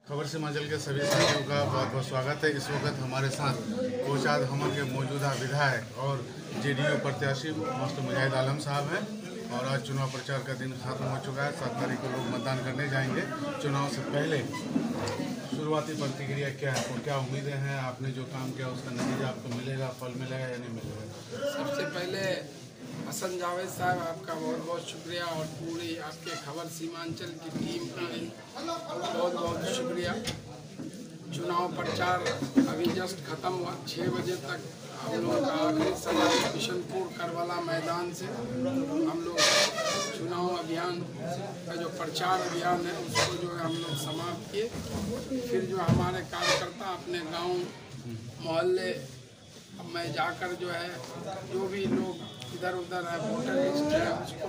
खबर सीमांचल के सभी साथियों का बहुत बहुत स्वागत है। इस वक्त हमारे साथ कोचा धामन के मौजूदा विधायक और जेडीयू प्रत्याशी मास्टर मुजाहिद आलम साहब हैं और आज चुनाव प्रचार का दिन खत्म हो चुका है। 7 तारीख को लोग मतदान करने जाएंगे। चुनाव से पहले शुरुआती प्रतिक्रिया क्या है, तो क्या उम्मीदें हैं? आपने जो काम किया उसका नतीजा आपको मिलेगा, फल मिलेगा या नहीं मिलेगा? सबसे पहले हसन जावेद साहब, आपका बहुत बहुत शुक्रिया और पूरी आपके खबर सीमांचल की टीम का भी बहुत बहुत शुक्रिया। चुनाव प्रचार अभी जस्ट ख़त्म हुआ। 6 बजे तक हम लोग का आखिरी सभा बिशनपुर करबला मैदान से हम लोग चुनाव अभियान का जो प्रचार अभियान है उसको जो है हम लोग समाप्त किए। फिर जो हमारे कार्यकर्ता अपने गांव मोहल्ले में जाकर जो है जो भी लोग इधर उधर है वोटर लिस्ट है उसको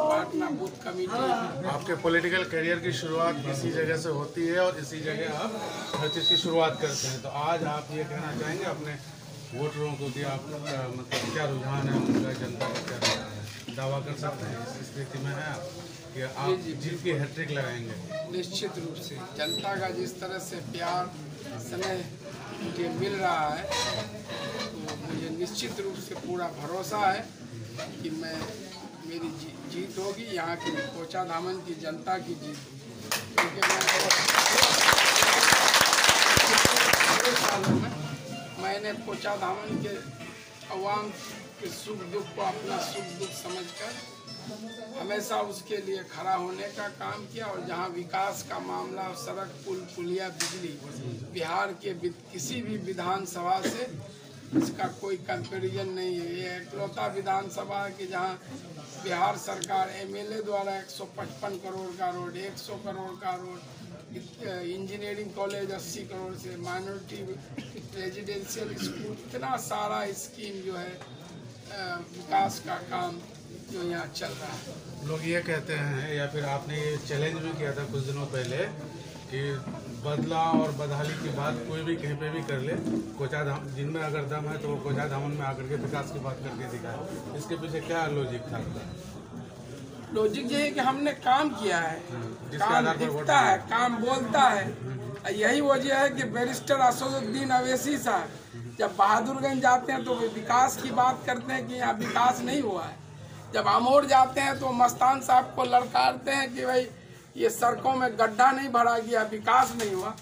बांटना, बूथ कमेटी। आपके पॉलिटिकल करियर की शुरुआत इसी जगह से होती है और इसी जगह आप हर चीज़ की शुरुआत करते हैं, तो आज आप ये कहना चाहेंगे अपने वोटरों को कि आप मतलब क्या रुझान है उनका, जनता का क्या रुझान है? दावा कर सकते हैं इस स्थिति में है आप कि आप जीत की हैट्रिक लगाएंगे? निश्चित रूप से जनता का जिस तरह से प्यार स्नेह मुझे मिल रहा है तो मुझे निश्चित रूप से पूरा भरोसा है कि मेरी जीत होगी। यहाँ की कोचा धामन की जनता की जीत होगी, क्योंकि मैंने कोचा धामन के अवाम के सुख दुख को अपना सुख दुख समझकर हमेशा उसके लिए खड़ा होने का काम किया। और जहाँ विकास का मामला, सड़क, पुल, पुलिया, बिजली, बिहार के किसी भी विधानसभा से इसका कोई कंपैरिजन नहीं है। ये एकलौता विधानसभा है कि जहाँ बिहार सरकार एमएलए द्वारा 155 करोड़ का रोड, 100 करोड़ का रोड, इंजीनियरिंग कॉलेज 80 करोड़ से, माइनॉरिटी रेजिडेंशियल स्कूल, इतना सारा स्कीम जो है विकास का काम जो यहाँ चल रहा है। लोग ये कहते हैं या फिर आपने ये चैलेंज भी किया था कुछ दिनों पहले कि बदला और बदहाली की बात कोई भी कहीं पे भी कर ले, कोचा धाम जिनमें अगर दम है तो वो कोचा धामन में आकर के विकास की बात करके दिखाए। इसके पीछे क्या लॉजिक था? लॉजिक ये है कि हमने काम किया है, काम दिखता है, काम बोलता है। यही वजह है कि बैरिस्टर असदुद्दीन अवैसी साहब जब बहादुरगंज जाते हैं तो वे विकास की बात करते हैं कि यहाँ विकास नहीं हुआ है। जब अमोर जाते हैं तो मस्तान साहब को लड़कारते हैं कि भाई ये सड़कों में गड्ढा नहीं भरा गया, विकास नहीं हुआ।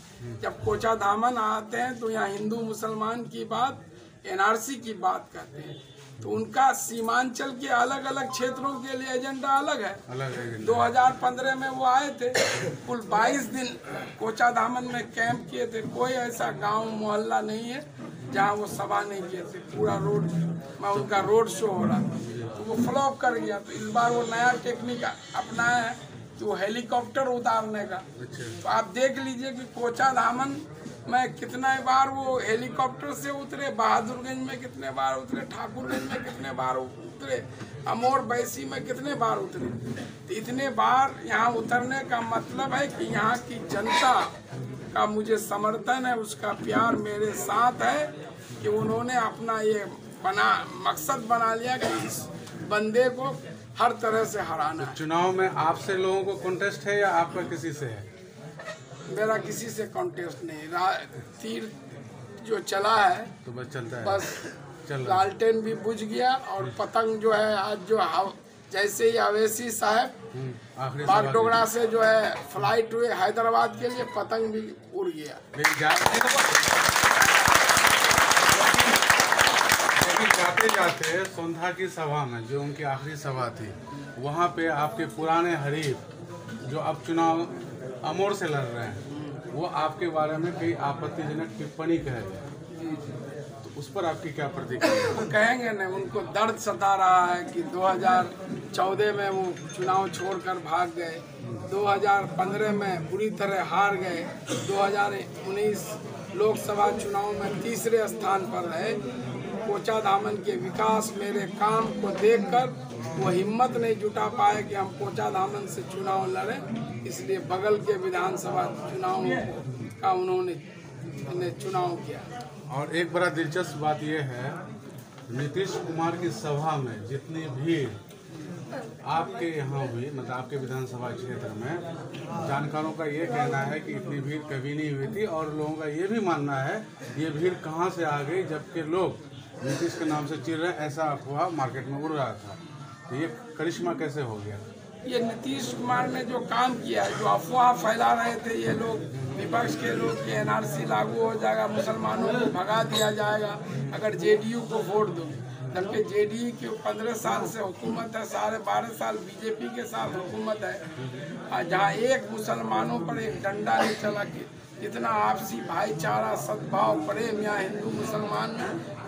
जब कोचा धामन आते हैं तो यहाँ हिंदू मुसलमान की बात, एनआरसी की बात करते हैं। तो उनका सीमांचल के अलग अलग क्षेत्रों के लिए एजेंडा अलग है। 2015 में वो आए थे, कुल 22 दिन कोचा धामन में कैंप किए थे। कोई ऐसा गांव मोहल्ला नहीं है जहां वो सभा नहीं किए थे। पूरा रोड में उनका रोड शो हो रहा था, तो वो फ्लॉप कर गया। तो इस बार वो नया टेक्निक अपनाया है तो हेलीकॉप्टर उतारने का। तो आप देख लीजिए कि कोचा धामन में कितना बार वो हेलीकॉप्टर से उतरे, बहादुरगंज में कितने बार उतरे, ठाकुरगंज में कितने बार उतरे, अमोर बैसी में कितने बार उतरे। तो इतने बार यहाँ उतरने का मतलब है कि यहाँ की जनता का मुझे समर्थन है, उसका प्यार मेरे साथ है कि उन्होंने अपना ये मकसद बना लिया कि इस बंदे को हर तरह से हराना है। चुनाव में आपसे लोगों को कॉन्टेस्ट है या आपका किसी से है? मेरा किसी से कॉन्टेस्ट नहीं। तीर जो चला है तो बस चलता है, बस लालटेन भी बुझ गया। और पतंग जो है आज जो जैसे ही अवैसी साहब बागडोगरा से जो है फ्लाइट हुए हैदराबाद के लिए, पतंग भी उड़ गया। जाते जाते सोंधा की सभा में जो उनकी आखिरी सभा थी, वहाँ पे आपके पुराने हरीफ जो अब चुनाव अमोर से लड़ रहे हैं, वो आपके बारे में कई आपत्तिजनक टिप्पणी कह रहे हैं, तो उस पर आपकी क्या प्रतिक्रिया? वो कहेंगे न, उनको दर्द सता रहा है कि 2014 में वो चुनाव छोड़कर भाग गए, 2015 में बुरी तरह हार गए, 2019 लोकसभा चुनाव में तीसरे स्थान पर रहे। कोचा धामन के विकास, मेरे काम को देखकर वो हिम्मत नहीं जुटा पाए कि हम कोचा धामन से चुनाव लड़ें, इसलिए बगल के विधानसभा चुनाव का उन्होंने चुनाव किया। और एक बड़ा दिलचस्प बात यह है, नीतीश कुमार की सभा में जितनी भीड़ आपके यहाँ हुई, मतलब आपके विधानसभा क्षेत्र में जानकारों का ये कहना है कि इतनी भीड़ कभी नहीं हुई थी, और लोगों का ये भी मानना है ये भीड़ कहाँ से आ गई, जबकि लोग नीतीश के नाम से चिढ़ रहे, ऐसा अफवाह मार्केट में उड़ रहा था। तो ये करिश्मा कैसे हो गया? ये नीतीश कुमार ने जो काम किया है, जो अफवाह फैला रहे थे ये लोग, विपक्ष के लोग, कि एनआरसी लागू हो जाएगा, मुसलमानों को भगा दिया जाएगा अगर जेडीयू को वोट दो, जबकि जेडीयू की 15 साल से हुकूमत है, 12.5 साल बीजेपी के साथ हुकूमत है, जहाँ एक मुसलमानों पर एक डंडा नहीं चला कि इतना आपसी भाईचारा, सद्भाव, प्रेम यहाँ हिंदू मुसलमान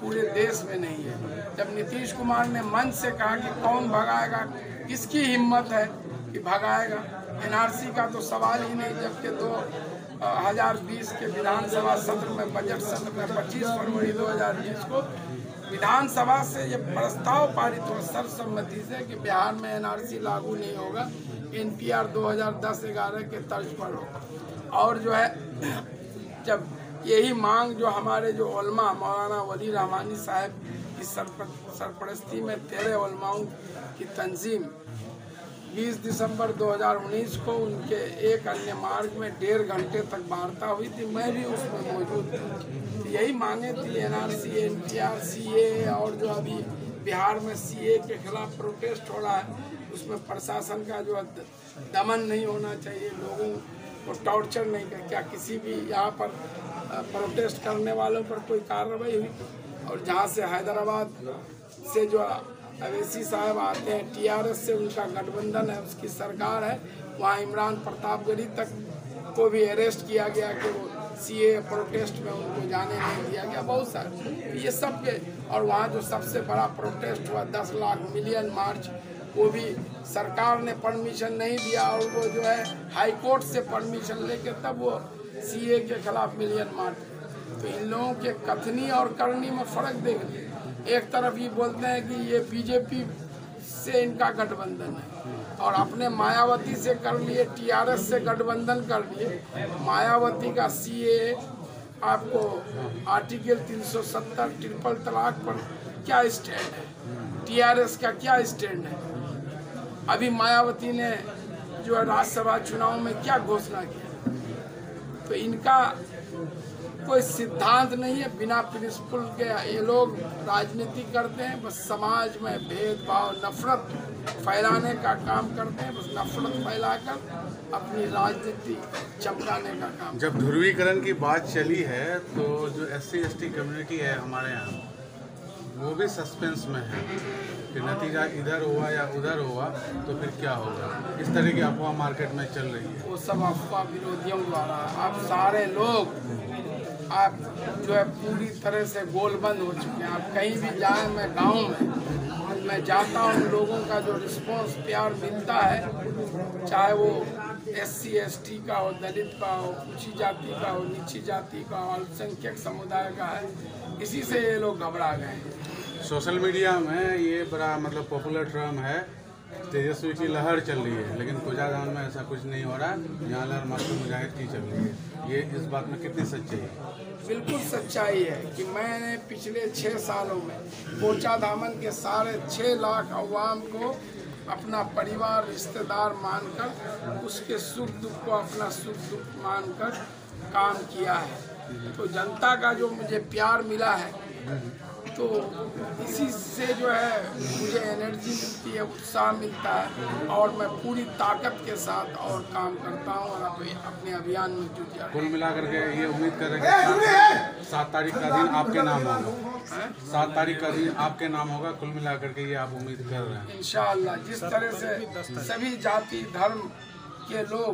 पूरे देश में नहीं है। जब नीतीश कुमार ने मंच से कहा कि कौन भगाएगा, किसकी हिम्मत है कि भगाएगा, एनआरसी का तो सवाल ही नहीं, जबकि 2020 के विधानसभा सत्र में, बजट सत्र में 25 फरवरी 2020 को विधानसभा से ये प्रस्ताव पारित हुआ सर्वसम्मति से कि बिहार में एनआरसी लागू नहीं होगा, एनपीआर 2010-11 के तर्ज पर होगा। और जो है जब यही मांग जो हमारे जो उलमा मौलाना वली रहमानी साहब की सरपरस्ती में 13 उलमाओं की तंजीम 20 दिसंबर 2019 को उनके एक अन्य मार्ग में 1.5 घंटे तक वार्ता हुई थी, मैं भी उसमें मौजूद थी। यही मांगे थी एनआरसी, एनपीआर, सीए, और जो अभी बिहार में सीए के खिलाफ प्रोटेस्ट हो रहा है उसमें प्रशासन का जो दमन नहीं होना चाहिए, लोगों को टॉर्चर नहीं कर, क्या किसी भी यहाँ पर प्रोटेस्ट करने वालों पर कोई कार्रवाई हुई? और जहाँ से हैदराबाद से जो अवैसी साहब आते हैं, टीआरएस से उनका गठबंधन है, उसकी सरकार है, वहाँ इमरान प्रतापगढ़ी तक को भी अरेस्ट किया गया कि वो सीए प्रोटेस्ट में उनको जाने नहीं दिया गया, बहुत सारे ये सब के। और वहाँ जो सबसे बड़ा प्रोटेस्ट हुआ 10 लाख मिलियन मार्च, वो भी सरकार ने परमिशन नहीं दिया, और वो जो है हाई कोर्ट से परमिशन लेके तब वो सीए के खिलाफ मिलियन मार्च। तो इन लोगों के कथनी और करनी में फ़र्क देख लीजिए। एक तरफ ये बोलते हैं कि ये बीजेपी से इनका गठबंधन है, और अपने मायावती से कर लिए, टीआरएस से गठबंधन कर लिए। मायावती का सीए आपको आर्टिकल 370 ट्रिपल तलाक पर क्या स्टैंड है, टीआरएस का क्या स्टैंड है? अभी मायावती ने जो है राज्यसभा चुनाव में क्या घोषणा किया? तो इनका कोई सिद्धांत नहीं है, बिना प्रिंसिपल के ये लोग राजनीति करते हैं, बस समाज में भेदभाव, नफरत फैलाने का काम करते हैं, बस नफरत फैलाकर अपनी राजनीति चमकाने का काम। जब ध्रुवीकरण की बात चली है तो जो SC/ST कम्युनिटी है हमारे यहाँ, वो भी सस्पेंस में है कि नतीजा इधर हुआ या उधर हुआ तो फिर क्या होगा। इस तरह की अफवाह मार्केट में चल रही है। वो सब अफवाह विरोधियों द्वारा। आप सारे लोग आप जो है पूरी तरह से गोलबंद हो चुके हैं। आप कहीं भी जाएं, मैं गांव में मैं जाता हूं, लोगों का जो रिस्पांस प्यार मिलता है, चाहे वो SC/ST का हो, दलित का हो, ऊंची जाति का हो, नीची जाति का हो, अल्पसंख्यक समुदाय का है, इसी से ये लोग घबरा गए हैं। सोशल मीडिया में ये बड़ा मतलब पॉपुलर टर्म है, तेजस्वी की लहर चल रही है, लेकिन कोचाधाम में ऐसा कुछ नहीं हो रहा, यहाँ लहर मास्टर मुजाहिद की चल रही है। ये इस बात में कितनी सच्चाई है? बिल्कुल सच्चाई है कि मैंने पिछले 6 सालों में कोचाधामन के सारे 6 लाख अवाम को अपना परिवार, रिश्तेदार मानकर, उसके सुख दुख को अपना सुख दुख मानकर काम किया है। तो जनता का जो मुझे प्यार मिला है, तो इसी से जो है मुझे एनर्जी मिलती है, उत्साह मिलता है, और मैं पूरी ताकत के साथ और काम करता हूँ और अपने अभियान में जुट जाता हूँ। कुल मिलाकर के ये उम्मीद कर रहे हैं 7 तारीख का दिन आपके नाम होगा, 7 तारीख का दिन आपके नाम होगा, कुल मिलाकर के ये आप उम्मीद कर रहे हैं? इंशाअल्लाह। जिस तरह से सभी जाति धर्म के लोग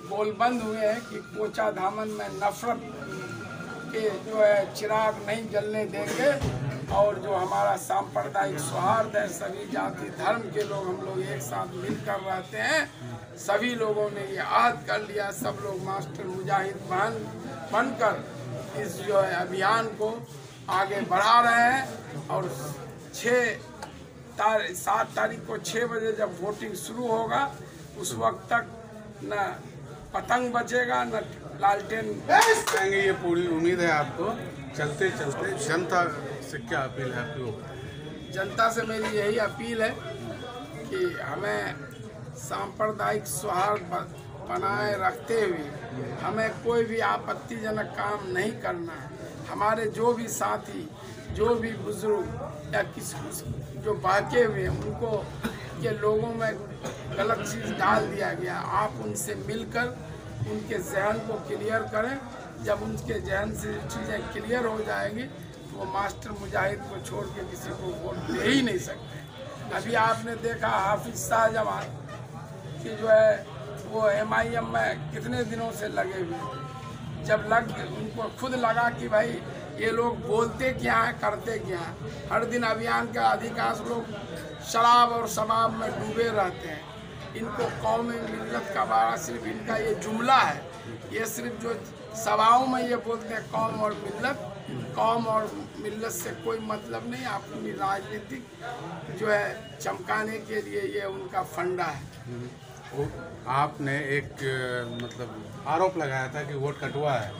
गोलबंद हुए हैं कि कोचाधामन में नफरत के जो है चिराग नहीं जलने देंगे, और जो हमारा सांप्रदायिक सौहार्द है, सभी जाति धर्म के लोग हम लोग एक साथ मिलकर रहते हैं, सभी लोगों ने ये आहद कर लिया, सब लोग मास्टर मुजाहिद बनकर इस जो है अभियान को आगे बढ़ा रहे हैं। और 7 तारीख को 6 बजे जब वोटिंग शुरू होगा, उस वक्त तक न पतंग बचेगा न लालटेन कहेंगे। ये पूरी उम्मीद है आपको। चलते चलते जनता से क्या अपील है आपकी? जनता से मेरी यही अपील है कि हमें सांप्रदायिक सौहार्द बनाए रखते हुए हमें कोई भी आपत्तिजनक काम नहीं करना है। हमारे जो भी साथी, जो भी बुजुर्ग या किसी जो बहके हुए हैं उनको के लोगों में गलत चीज़ डाल दिया गया, आप उनसे मिलकर उनके जहन को क्लियर करें। जब उनके जहन से चीज़ें क्लियर हो जाएंगी तो वो मास्टर मुजाहिद को छोड़ के किसी को वोट दे ही नहीं सकते। अभी आपने देखा हाफिज शाहजहां कि जो है वो MIM में कितने दिनों से लगे हुए, जब उनको खुद लगा कि भाई ये लोग बोलते क्या हैं करते क्या हैं। हर दिन अभियान के अधिकांश लोग शराब और शबाब में डूबे रहते हैं। इनको कौम मिल्लत का बारा सिर्फ इनका ये जुमला है, ये सिर्फ जो सभाओं में ये बोलते हैं कौम और मिल्लत, कौम और मिल्लत से कोई मतलब नहीं। अपनी राजनीतिक जो है चमकाने के लिए ये उनका फंडा है। आपने एक मतलब आरोप लगाया था कि वोट कटवा है,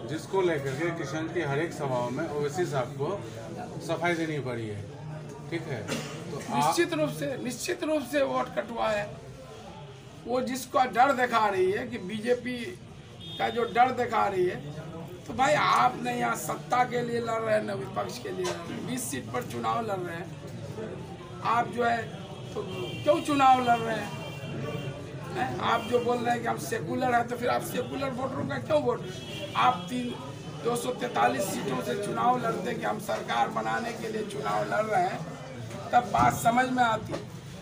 जिसको लेकर के किशन की हर एक सभाओं में ओवैसी साहब को सफाई देनी पड़ी है, ठीक है? तो निश्चित रूप से वोट कटवा है। वो जिसका डर दिखा रही है कि बीजेपी का जो डर दिखा रही है, तो भाई आप न यहाँ सत्ता के लिए लड़ रहे हैं न विपक्ष के लिए लड़ रहे हैं। 20 सीट पर चुनाव लड़ रहे हैं आप जो है, तो क्यों चुनाव लड़ रहे हैं? आप जो बोल रहे हैं कि हम सेकुलर हैं, तो फिर आप सेकुलर वोटरों का क्यों वोट? आप 243 सीटों से चुनाव लड़ते कि हम सरकार बनाने के लिए चुनाव लड़ रहे हैं, तब बात समझ में आती।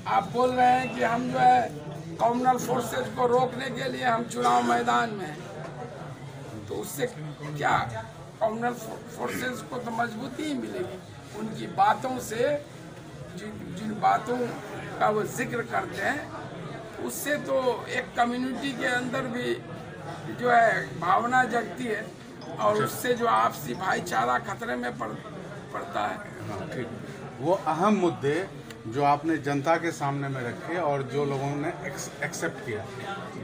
आप बोल रहे हैं कि हम जो है कम्युनल फोर्सेज को रोकने के लिए हम चुनाव मैदान में हैं, तो उससे क्या कम्युनल फोर्सेज को तो मजबूती ही मिलेगी। उनकी बातों से जिन बातों का वो जिक्र करते हैं, उससे तो एक कम्युनिटी के अंदर भी जो है भावना जगती है और उससे जो आपसी भाईचारा खतरे में पड़ता है। हाँ, ठीक। वो अहम मुद्दे जो आपने जनता के सामने में रखे और जो लोगों ने एक्सेप्ट किया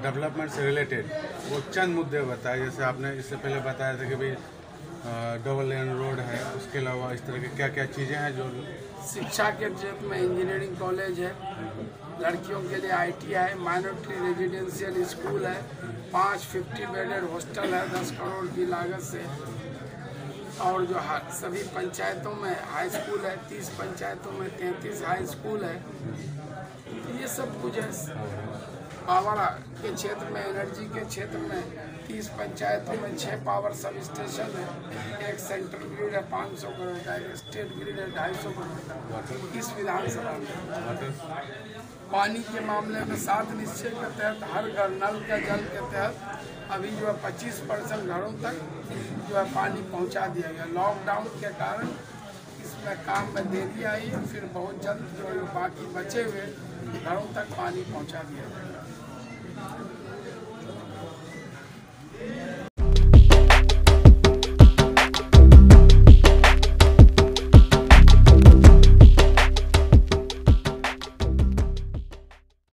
डेवलपमेंट से रिलेटेड, वो चंद मुद्दे बताए। जैसे आपने इससे पहले बताया था कि भाई डबल लेन रोड है, उसके अलावा इस तरह की क्या क्या चीज़ें हैं जो शिक्षा के क्षेत्र में इंजीनियरिंग कॉलेज है, लड़कियों के लिए ITI, माइनॉरिटी रेजिडेंशियल स्कूल है, 50 बेडेड हॉस्टल है 10 करोड़ की लागत से, और जो सभी पंचायतों में हाई स्कूल है, 30 पंचायतों में 33 हाई स्कूल है। तो ये सब कुछ है। पावर के क्षेत्र में, एनर्जी के क्षेत्र में 30 पंचायतों में 6 पावर सब स्टेशन है, एक सेंट्रल ग्रिड है 500 करोड़ का, एक स्टेट ग्रिड है 250 करोड़ का। इस विधानसभा में पानी के मामले में 7 निश्चय के तहत हर घर नल के जल के तहत अभी जो है 25% घरों तक जो है पानी पहुंचा दिया गया। लॉकडाउन के कारण इसमें काम में देरी आई है, फिर बहुत जल्द जो बाकी बचे हुए घरों तक पानी पहुंचा दिया गया।